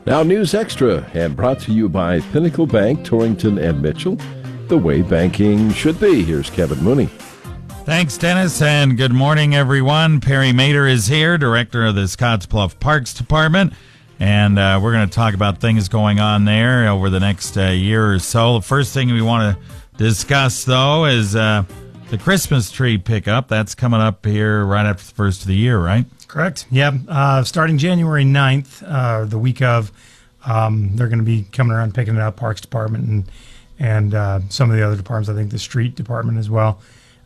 Now News Extra, and brought to you by Pinnacle Bank, Torrington and Mitchell. The way banking should be. Here's Kevin Mooney. Thanks, Dennis, and good morning, everyone. Perry Mader is here, director of the Scottsbluff Parks Department, and we're going to talk about things going on there over the next year or so. The first thing we want to discuss, though, is the Christmas tree pickup. That's coming up here right after the first of the year, right? Correct. Yeah. Starting January 9th, the week of, they're going to be coming around picking it up, Parks Department and some of the other departments, I think the Street Department as well,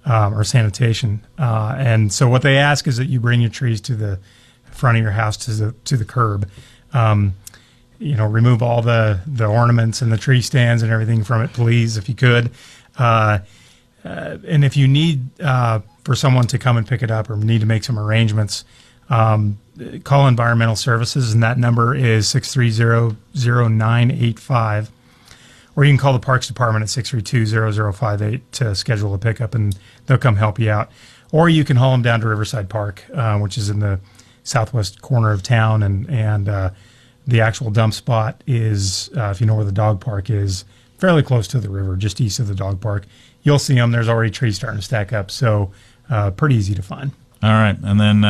or Sanitation. And so what they ask is that you bring your trees to the front of your house to the curb. Remove all the ornaments and the tree stands and everything from it, please, if you could. And if you need for someone to come and pick it up or need to make some arrangements, call Environmental Services, and that number is 630-0985. Or you can call the Parks Department at 632-0058 to schedule a pickup, and they'll come help you out. Or you can haul them down to Riverside Park, which is in the southwest corner of town, and the actual dump spot is, if you know where the dog park is, fairly close to the river, just east of the dog park. You'll see them. There's already trees starting to stack up, so pretty easy to find. All right, and then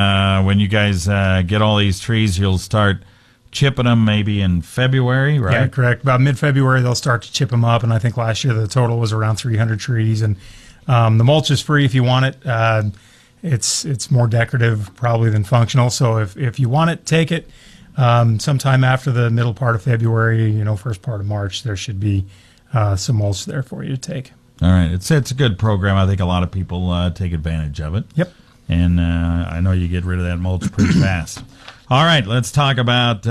when you guys get all these trees, you'll start chipping them maybe in February, right? Yeah, correct. About mid-February, they'll start to chip them up, and I think last year the total was around 300 trees. And the mulch is free if you want it. It's more decorative probably than functional, so if you want it, take it. Sometime after the middle part of February, first part of March, there should be some mulch there for you to take. All right, it's a good program. I think a lot of people take advantage of it. Yep. And I know you get rid of that mulch pretty fast. All right, let's talk about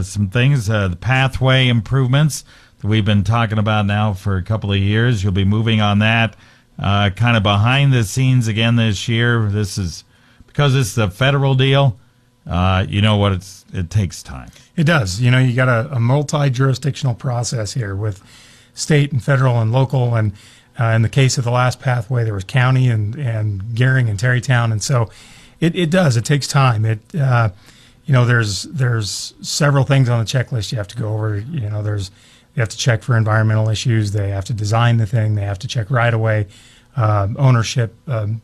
some things. The pathway improvements that we've been talking about now for a couple of years. You'll be moving on that kind of behind the scenes again this year. This is because it's the federal deal. It takes time. It does. You got a multi-jurisdictional process here with state and federal and local, and in the case of the last pathway, there was county and Gehring and Terrytown, and so it does. It takes time. There's several things on the checklist you have to go over. You have to check for environmental issues. They have to design the thing. They have to check right away, ownership.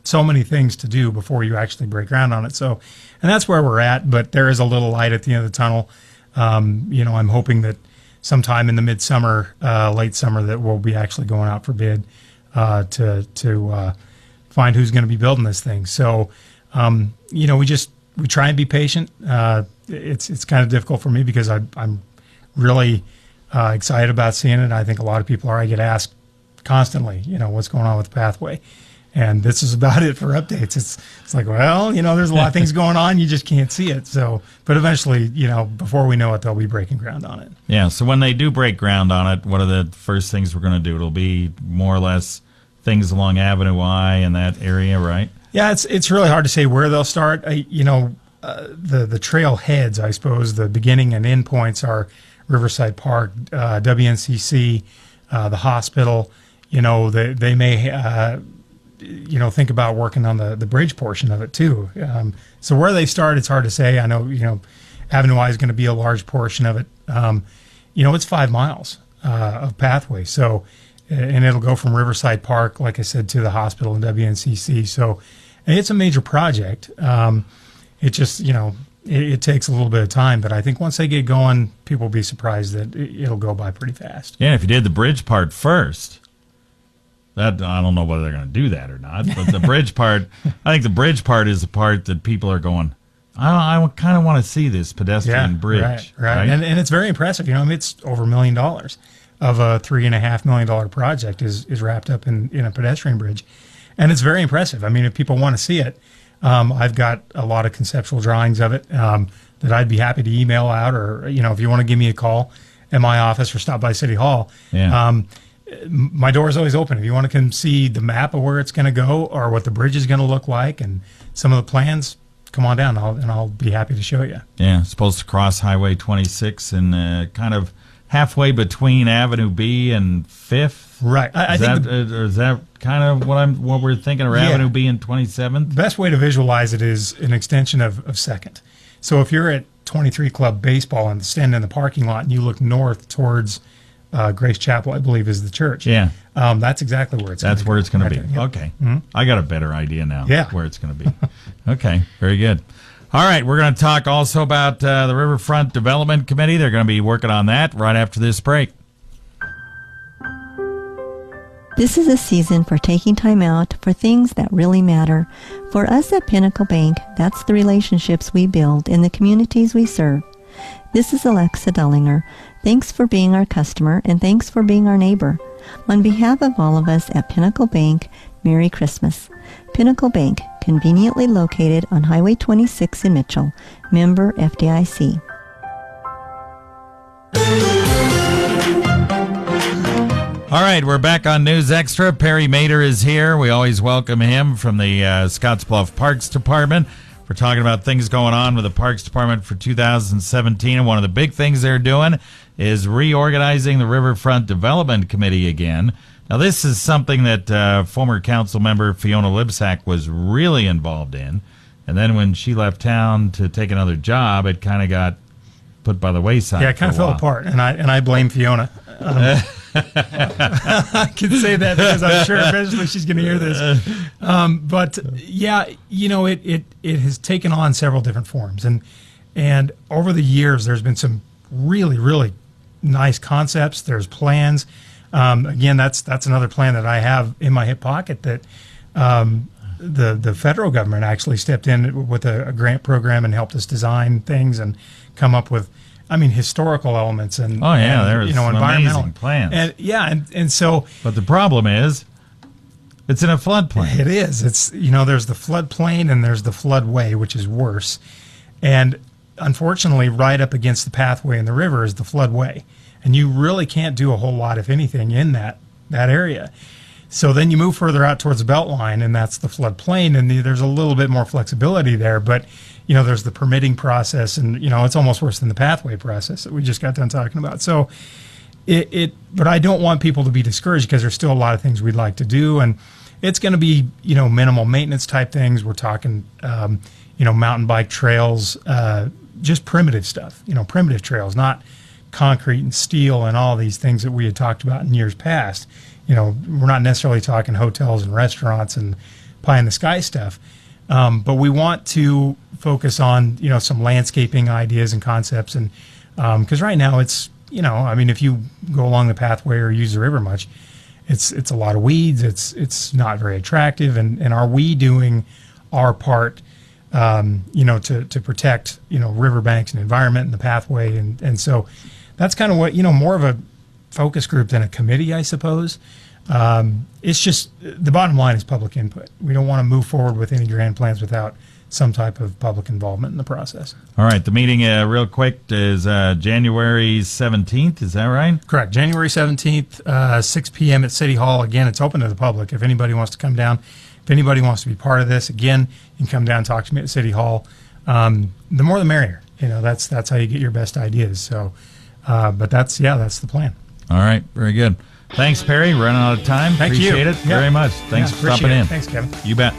So many things to do before you actually break ground on it. So, and that's where we're at. But there is a little light at the end of the tunnel. I'm hoping that sometime in the midsummer, late summer, that we'll be actually going out for bid to find who's going to be building this thing. So, we try and be patient. It's kind of difficult for me because I'm really excited about seeing it. I think a lot of people are. I get asked constantly, what's going on with the pathway, and this is about it for updates. It's like, well, there's a lot of things going on. You just can't see it. So, but eventually, before we know it, they'll be breaking ground on it. Yeah. So when they do break ground on it, what are the first things we're going to do? It'll be more or less things along Avenue I and that area, right? Yeah, it's really hard to say where they'll start. The trail heads, I suppose, the beginning and end points are Riverside Park, WNCC, the hospital. They may think about working on the bridge portion of it too. So where they start, it's hard to say. I know Avenue I is going to be a large portion of it. It's 5 miles of pathway. So, and it'll go from Riverside Park, like I said, to the hospital and WNCC. So it's a major project. It just, it takes a little bit of time, but I think once they get going, people will be surprised that it'll go by pretty fast. Yeah, if you did the bridge part first, that I don't know whether they're going to do that or not, but the bridge part, I think the bridge part is the part that people are going, I kind of want to see this pedestrian bridge. Right. And it's very impressive. It's over $1 million of a $3.5 million project is wrapped up in a pedestrian bridge. And it's very impressive. I mean, if people want to see it, I've got a lot of conceptual drawings of it that I'd be happy to email out, or, if you want to give me a call at my office or stop by City Hall. Yeah. My door is always open. If you want to come see the map of where it's going to go or what the bridge is going to look like and some of the plans, come on down and I'll be happy to show you. Yeah, it's supposed to cross Highway 26 and kind of halfway between Avenue B and 5th. Right. Is that kind of what we're thinking, or Avenue B and 27th? The best way to visualize it is an extension of 2nd. So if you're at 23 Club baseball and stand in the parking lot and you look north towards Grace Chapel, I believe is the church. Yeah. That's exactly where it's going to be. That's where it's going to be. Yep. Okay. I got a better idea now where it's going to be. Okay. Very good. All right. We're going to talk also about the Riverfront Development Committee. They're going to be working on that right after this break. This is a season for taking time out for things that really matter. For us at Pinnacle Bank, that's the relationships we build in the communities we serve. This is Alexa Dullinger. Thanks for being our customer and thanks for being our neighbor. On behalf of all of us at Pinnacle Bank, Merry Christmas. Pinnacle Bank, conveniently located on Highway 26 in Mitchell. Member FDIC. All right, we're back on News Extra. Perry Mader is here. We always welcome him from the Scottsbluff Parks Department. We're talking about things going on with the Parks Department for 2017, and one of the big things they're doing is reorganizing the Riverfront Development Committee again. Now, this is something that former council member Fiona Libsack was really involved in, and then when she left town to take another job, it kind of got put by the wayside. Yeah, it kind of fell apart, and I blame Fiona. I can say that because I'm sure eventually she's going to hear this. But yeah, it has taken on several different forms, and over the years there's been some really, really nice concepts. There's plans. Again, that's another plan that I have in my hip pocket that the federal government actually stepped in with a grant program and helped us design things and come up with, historical elements and there's some environmental amazing plans. And so. But the problem is, it's in a floodplain. It is. It's there's the floodplain and there's the floodway, which is worse. And unfortunately, right up against the pathway in the river is the floodway, and you really can't do a whole lot, if anything, in that area. So then you move further out towards the belt line, and that's the floodplain, and there's a little bit more flexibility there, but there's the permitting process, and it's almost worse than the pathway process that we just got done talking about. So but I don't want people to be discouraged because there's still a lot of things we'd like to do, and it's going to be minimal maintenance type things. We're talking mountain bike trails, just primitive stuff, primitive trails, not concrete and steel and all these things that we had talked about in years past. We're not necessarily talking hotels and restaurants and pie in the sky stuff, but we want to focus on some landscaping ideas and concepts, and because right now it's if you go along the pathway or use the river much, it's a lot of weeds. It's not very attractive, and are we doing our part to protect riverbanks and environment and the pathway, and so that's kind of what more of a focus group than a committee, I suppose. It's just the bottom line is public input. We don't want to move forward with any grand plans without some type of public involvement in the process. All right, the meeting, real quick, is January 17th. Is that right? Correct. January 17th, 6 p.m. at City Hall. Again, it's open to the public. If anybody wants to come down, if anybody wants to be part of this, again, you can come down and talk to me at City Hall. The more the merrier. That's how you get your best ideas. So, but that's the plan. All right, very good. Thanks, Perry. Running out of time. Thank you. Appreciate it very much. Thanks for stopping in. Thanks, Kevin. You bet.